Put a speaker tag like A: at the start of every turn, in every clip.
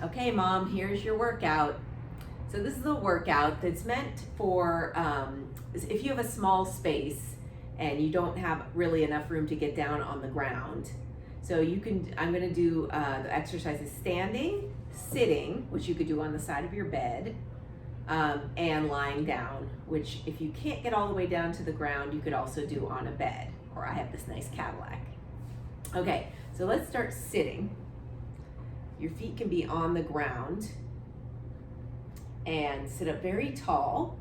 A: Okay, Mom, here's your workout. So this is a workout that's meant for if you have a small space and you don't have really enough room to get down on the ground. So I'm gonna do the exercises standing, sitting, which you could do on the side of your bed, and lying down, which if you can't get all the way down to the ground, you could also do on a bed, or I have this nice Cadillac. Okay, so let's start sitting. Your feet can be on the ground and sit up very tall.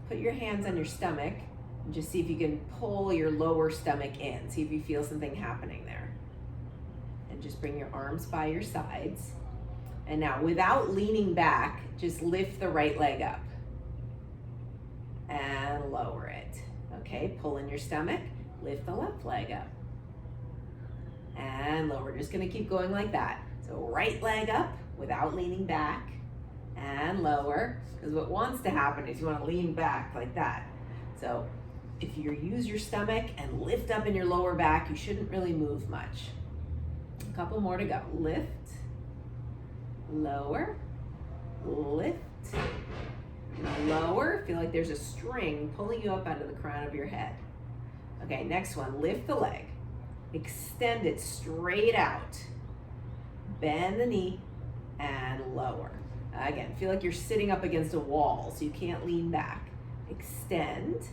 A: Put your hands on your stomach and just see if you can pull your lower stomach in. See if you feel something happening there. And just bring your arms by your sides. And now without leaning back, just lift the right leg up and lower it. Okay, pull in your stomach, lift the left leg up and lower. Just gonna keep going like that. So right leg up without leaning back and lower, because what wants to happen is you want to lean back like that. So if you use your stomach and lift up in your lower back, you shouldn't really move much. A couple more to go. Lift, lower, lift, lower. Feel like there's a string pulling you up out of the crown of your head. Okay, next one, lift the leg. Extend it straight out. Bend the knee and lower. Again, feel like you're sitting up against a wall, so you can't lean back. Extend,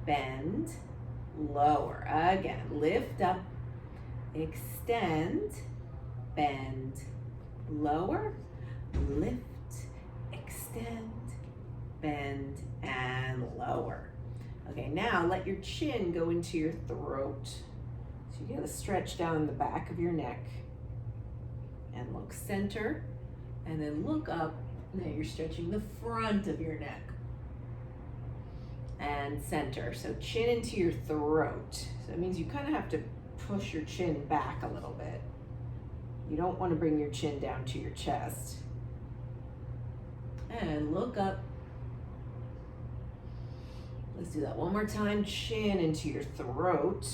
A: bend, lower. Again, lift up, extend, bend, lower, lift, extend, bend, and lower. Okay, now let your chin go into your throat. So you gotta stretch down the back of your neck and look center. And then look up. Now you're stretching the front of your neck. And center. So chin into your throat. So that means you kind of have to push your chin back a little bit. You don't want to bring your chin down to your chest. And look up. Let's do that one more time. Chin into your throat.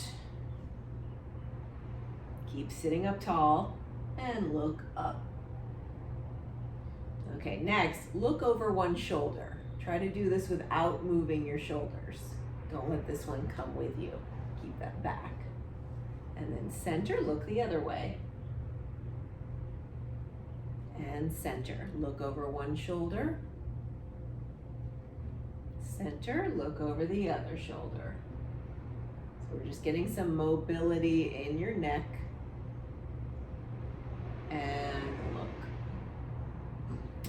A: Keep sitting up tall and look up. Okay, next, look over one shoulder. Try to do this without moving your shoulders. Don't let this one come with you. Keep that back. And then center, look the other way. And center, look over one shoulder. Center, look over the other shoulder. So we're just getting some mobility in your neck. And look.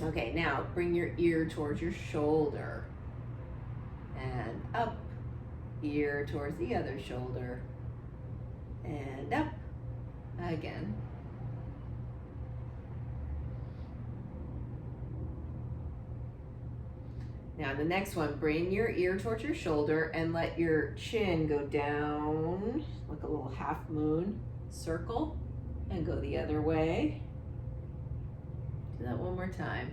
A: Okay, now bring your ear towards your shoulder and up, ear towards the other shoulder and up again. Now the next one, bring your ear towards your shoulder and let your chin go down, like a little half moon circle, and go the other way. Do that one more time.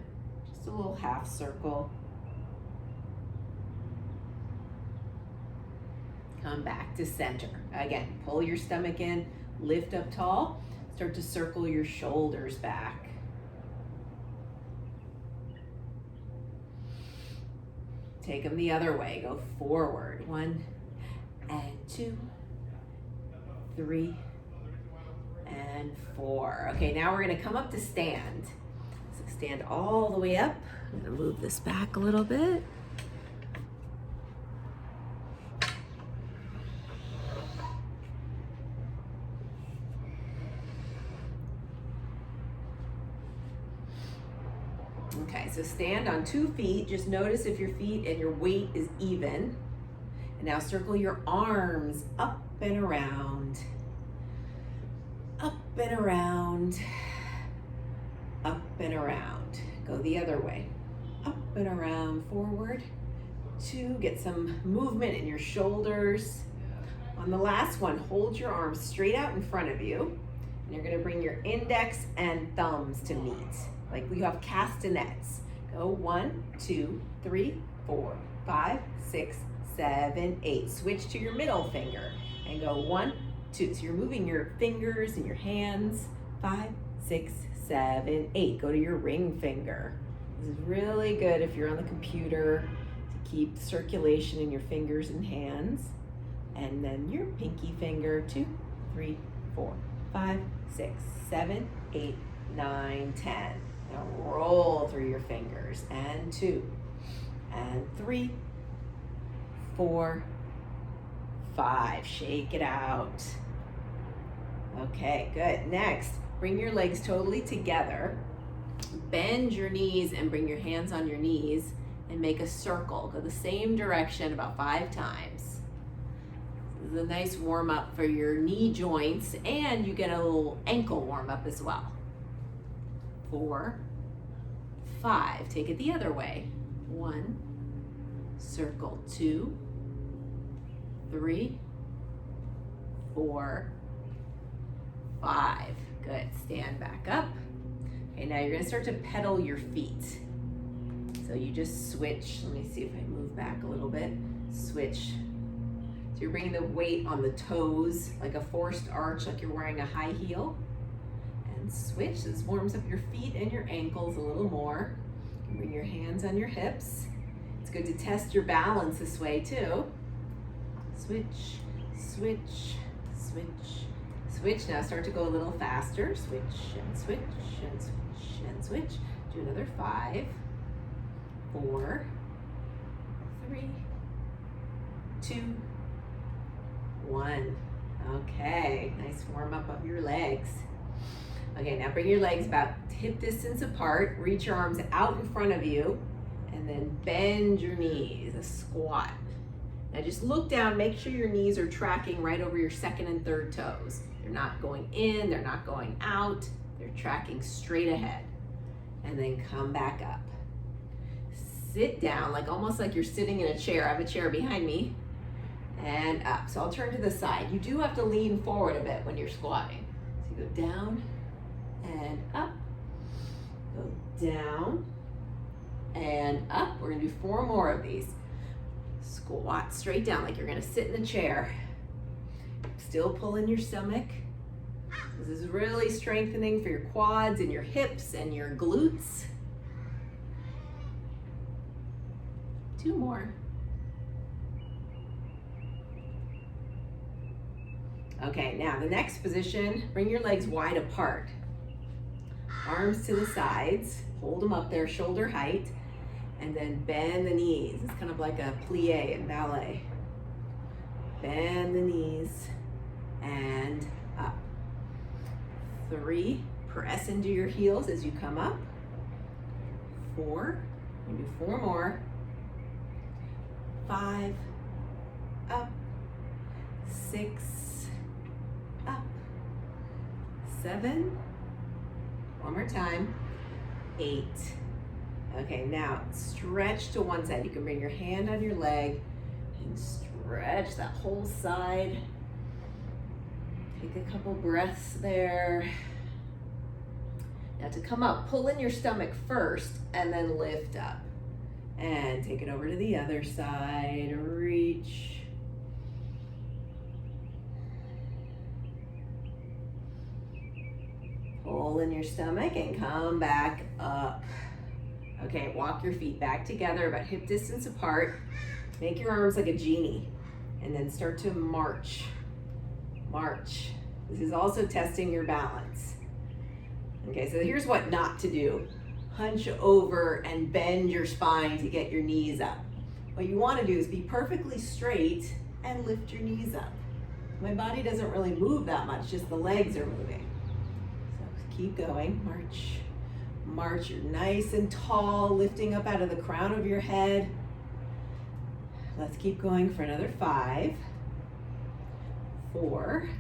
A: Just a little half circle. Come back to center. Again, pull your stomach in, lift up tall, start to circle your shoulders back. Take them the other way, go forward. 1 and 2, 3, and 4. Okay, now we're gonna come up to stand. So stand all the way up. I'm gonna move this back a little bit. Okay, so stand on 2 feet. Just notice if your feet and your weight is even. And now circle your arms up and around. Up and around. Up and around. Go the other way. Up and around, forward. 2, get some movement in your shoulders. On the last one, hold your arms straight out in front of you. And you're gonna bring your index and thumbs to meet. Like you have castanets. Go 1, 2, 3, 4, 5, 6, 7, 8. Switch to your middle finger and go 1, 2. So you're moving your fingers and your hands. 5, 6, 7, 8. Go to your ring finger. This is really good if you're on the computer to keep circulation in your fingers and hands. And then your pinky finger, 2, 3, 4, 5, 6, 7, 8, 9, 10. Now roll through your fingers. And 2, and 3, 4, 5. Shake it out. Okay, good. Next, bring your legs totally together. Bend your knees and bring your hands on your knees and make a circle. Go the same direction about 5 times. This is a nice warm up for your knee joints, and you get a little ankle warm up as well. 4, 5. Take it the other way. 1, circle. 2, 3, 4, 5. Good. Stand back up. Okay, now you're going to start to pedal your feet. So you just switch. Let me see if I move back a little bit. Switch. So you're bringing the weight on the toes, like a forced arch, like you're wearing a high heel. And switch. This warms up your feet and your ankles a little more. You can bring your hands on your hips. It's good to test your balance this way too. Switch, switch, switch, switch. Now start to go a little faster. Switch and switch and switch and switch. Do another 5, 4, 3, 2, 1. Okay, nice warm up of your legs. Okay, now bring your legs about hip distance apart. Reach your arms out in front of you and then bend your knees, a squat. Now just look down, make sure your knees are tracking right over your second and third toes. They're not going in, they're not going out, they're tracking straight ahead. And then come back up. Sit down, like almost like you're sitting in a chair. I have a chair behind me. And up. So I'll turn to the side. You do have to lean forward a bit when you're squatting. So you go down and up. Go down and up. We're gonna do 4 more of these. Squat straight down like you're gonna sit in a chair. Still pull in your stomach. This is really strengthening for your quads and your hips and your glutes. 2 more. Okay, now the next position, bring your legs wide apart. Arms to the sides, hold them up there, shoulder height, and then bend the knees. It's kind of like a plie in ballet. Bend the knees and up. 3, press into your heels as you come up. 4, you do 4 more. 5, up. 6, up. 7, one more time. 8. Okay, now stretch to one side. You can bring your hand on your leg and stretch that whole side. Take a couple breaths there. Now to come up, pull in your stomach first and then lift up. And take it over to the other side, reach. Pull in your stomach and come back up. Okay, walk your feet back together about hip distance apart. Make your arms like a genie and then start to march. March. This is also testing your balance. Okay, so here's what not to do. Hunch over and bend your spine to get your knees up. What you want to do is be perfectly straight and lift your knees up. My body doesn't really move that much, just the legs are moving. So keep going, march. March, you're nice and tall, lifting up out of the crown of your head. Let's keep going for another 5, 4,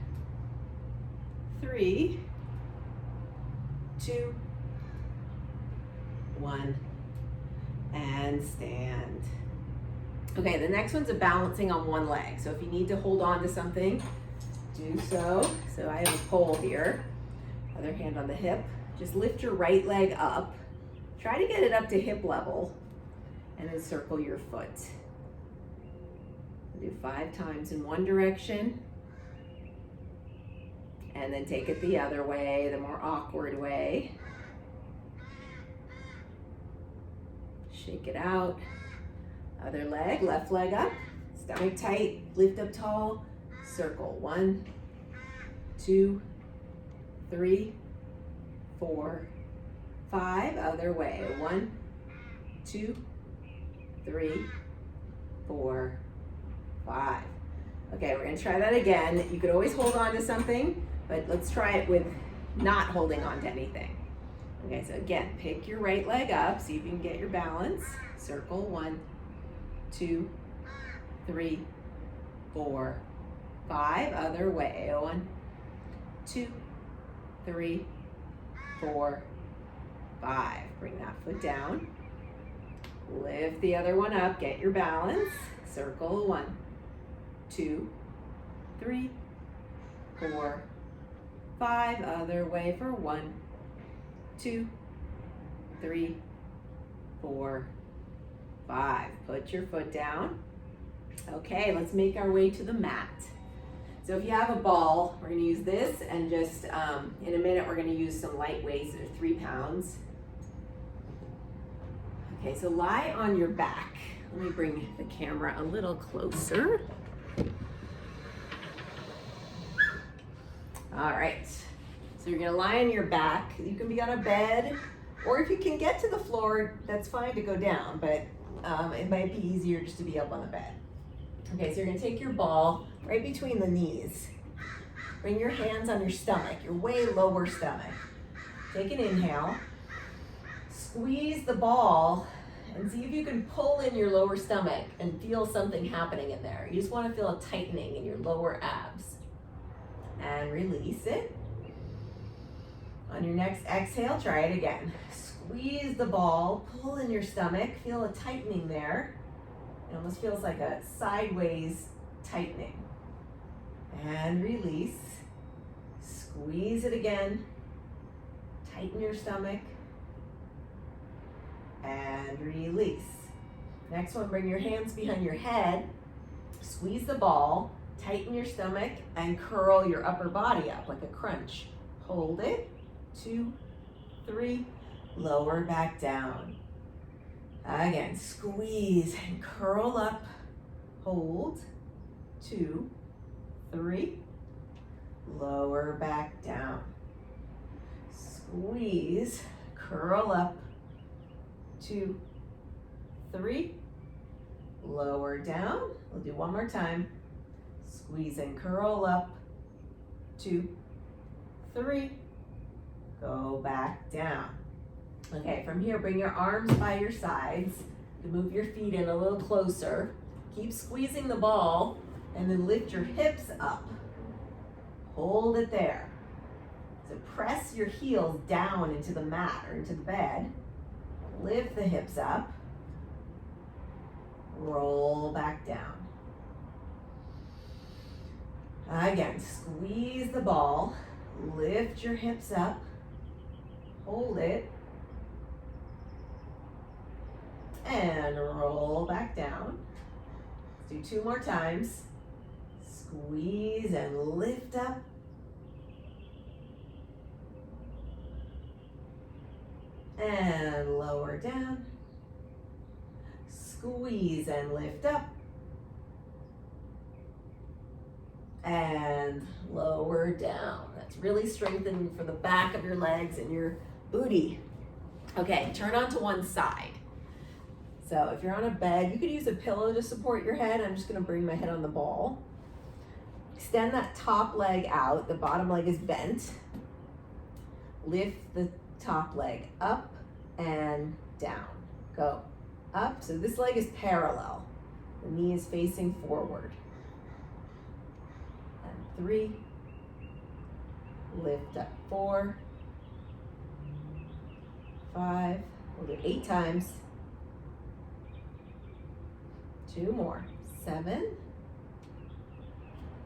A: 3, 2, 1, and stand. Okay, the next one's a balancing on one leg. So if you need to hold on to something, do so. So I have a pole here, other hand on the hip. Just lift your right leg up. Try to get it up to hip level and then circle your foot. Do 5 times in one direction And then take it the other way, the more awkward way. Shake it out. Other leg, left leg up. Stomach tight, lift up tall. Circle. 1, 2, 3, 4, 5. Other way. 1, 2, 3, 4, 5. Okay, we're gonna try that again. You could always hold on to something, but let's try it with not holding on to anything. Okay, so again, pick your right leg up, see if you can get your balance. Circle. 1, 2, 3, 4, 5. Other way. 1, 2, 3, 4, 5. Bring that foot down. Lift the other one up, get your balance. Circle. 1, 2, 3, 4, 5. Other way for 1, 2, 3, 4, 5. Put your foot down. Okay, let's make our way to the mat. So if you have a ball, we're gonna use this, and just in a minute we're gonna use some light weights that are 3 pounds. Okay, so lie on your back. Let me bring the camera a little closer. All right, so you're gonna lie on your back. You can be on a bed, or if you can get to the floor, that's fine to go down, but it might be easier just to be up on the bed. Okay, so you're gonna take your ball right between the knees. Bring your hands on your stomach, your way lower stomach. Take an inhale. Squeeze the ball and see if you can pull in your lower stomach and feel something happening in there. You just want to feel a tightening in your lower abs. And release it. On your next exhale, try it again. Squeeze the ball, pull in your stomach, feel a tightening there. It almost feels like a sideways tightening. And release. Squeeze it again. Tighten your stomach. And release. Next one, bring your hands behind your head. Squeeze the ball, tighten your stomach, and curl your upper body up like a crunch. Hold it. 2, 3, lower back down. Again, squeeze and curl up. Hold. 2, 3, lower back down. Squeeze, curl up. 2, 3, lower down. We'll do one more time. Squeeze and curl up. 2, 3, go back down. Okay, from here, bring your arms by your sides. You move your feet in a little closer. Keep squeezing the ball, and then lift your hips up. Hold it there. So press your heels down into the mat or into the bed. Lift the hips up. Roll back down. Again, squeeze the ball. Lift your hips up. Hold it. And roll back down. Let's do 2 more times. Squeeze and lift up. And lower down. Squeeze and lift up. And lower down. That's really strengthening for the back of your legs and your booty. Okay, turn onto one side. So if you're on a bed, you could use a pillow to support your head. I'm just gonna bring my head on the ball. Extend that top leg out. The bottom leg is bent. Lift the top leg up and down. Go up. So this leg is parallel. The knee is facing forward. And 3. Lift up. 4. 5. We'll do 8 times. 2 more. 7.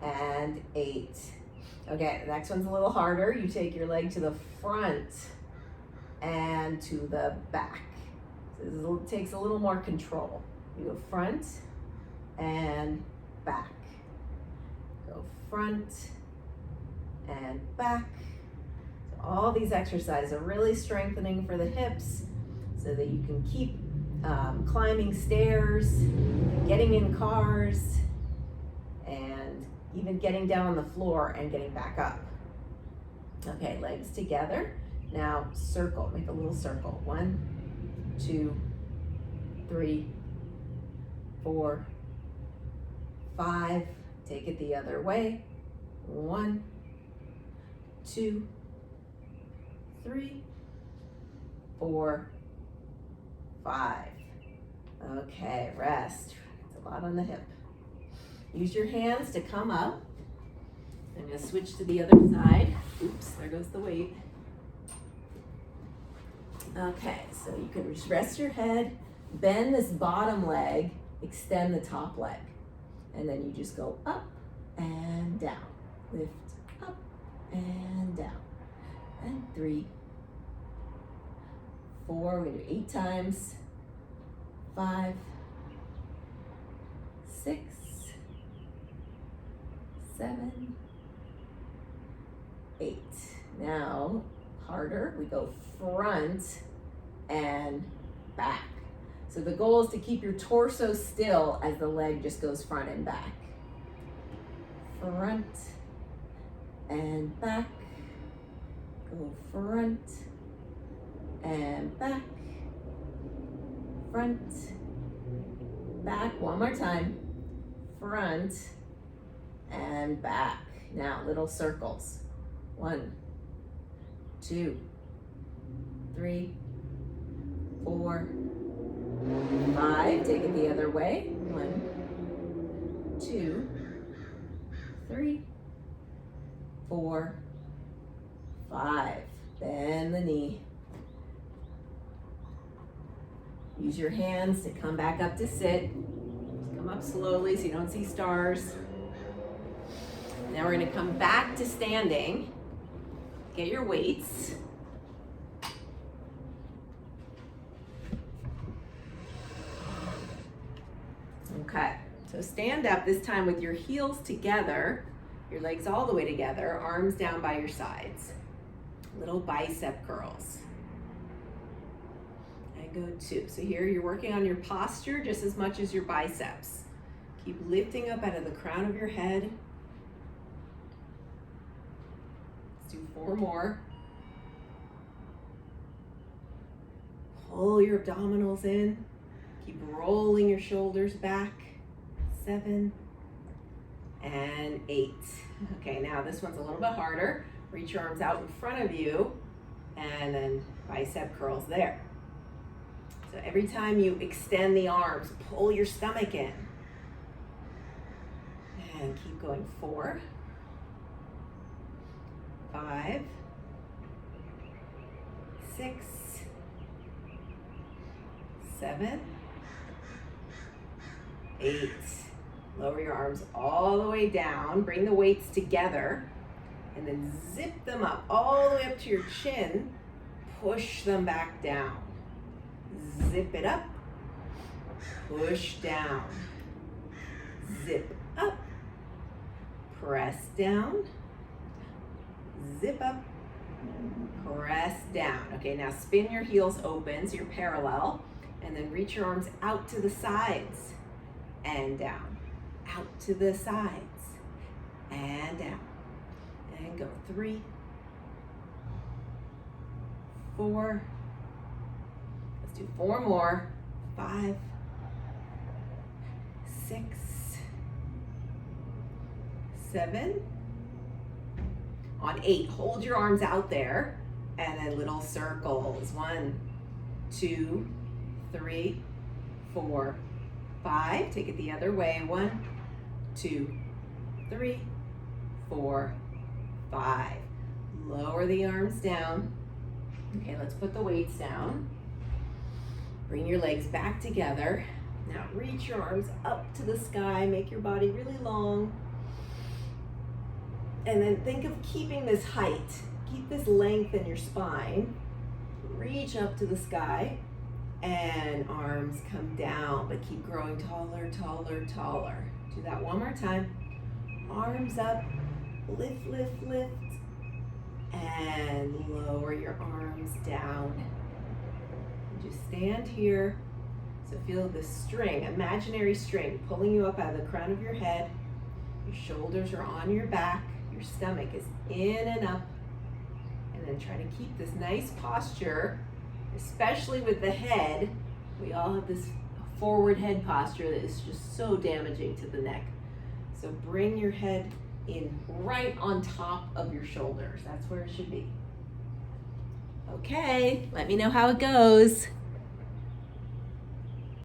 A: And 8. Okay, the next one's a little harder. You take your leg to the front and to the back. So this takes a little more control. You go front and back. Go front and back. So all these exercises are really strengthening for the hips so that you can keep climbing stairs, getting in cars, and even getting down on the floor and getting back up. Okay, legs together. Now circle, make a little circle. 1, 2, 3, 4, 5. Take it the other way. 1, 2, 3, 4, 5. Okay, rest. It's a lot on the hip. Use your hands to come up. I'm going to switch to the other side. Oops, there goes the weight. Okay, so you can just rest your head, bend this bottom leg, extend the top leg. And then you just go up and down. Lift up and down. And 3, 4, we're going to do 8 times. 5, 6, 7, 8. Now, harder, we go front and back. So the goal is to keep your torso still as the leg just goes front and back. Front and back. Go front and back. Front, back. One more time. Front and back. Now, little circles. 1, 2, 3, 4, 5. Take it the other way. 1, 2, 3, 4, 5. Bend the knee. Use your hands to come back up to sit. Come up slowly so you don't see stars. Now we're going to come back to standing. Get your weights. Okay, so stand up this time with your heels together, your legs all the way together, arms down by your sides. Little bicep curls. And go 2. So here you're working on your posture just as much as your biceps. Keep lifting up out of the crown of your head. Let's do 4 more. Pull your abdominals in. Keep rolling your shoulders back. 7 and 8. Okay, now this one's a little bit harder. Reach your arms out in front of you and then bicep curls there. So every time you extend the arms, pull your stomach in. And keep going. 4, 5, 6, 7, 8. Lower your arms all the way down. Bring the weights together and then zip them up all the way up to your chin. Push them back down. Zip it up. Push down. Zip up. Press down. Zip up. Press down. Okay, now spin your heels open so you're parallel. And then reach your arms out to the sides and down. Out to the sides and down. And go 3, 4. Let's do 4 more. 5, 6, 7. On 8, hold your arms out there and then little circles. 1, 2, 3, 4, 5. Take it the other way. 1, 2, 3, 4, 5. Lower the arms down. Okay, let's put the weights down. Bring your legs back together. Now reach your arms up to the sky. Make your body really long. And then think of keeping this height. Keep this length in your spine. Reach up to the sky. And arms come down, but keep growing taller, taller, taller. Do that one more time. Arms up Lift, lift, lift. And lower your arms down. And just stand here. So feel the string, imaginary string, pulling you up out of the crown of your head. Your shoulders are on your back. Your stomach is in and up. And then try to keep this nice posture, especially with the head. We all have this forward head posture that is just so damaging to the neck. So bring your head in right on top of your shoulders. That's where it should be. Okay, let me know how it goes.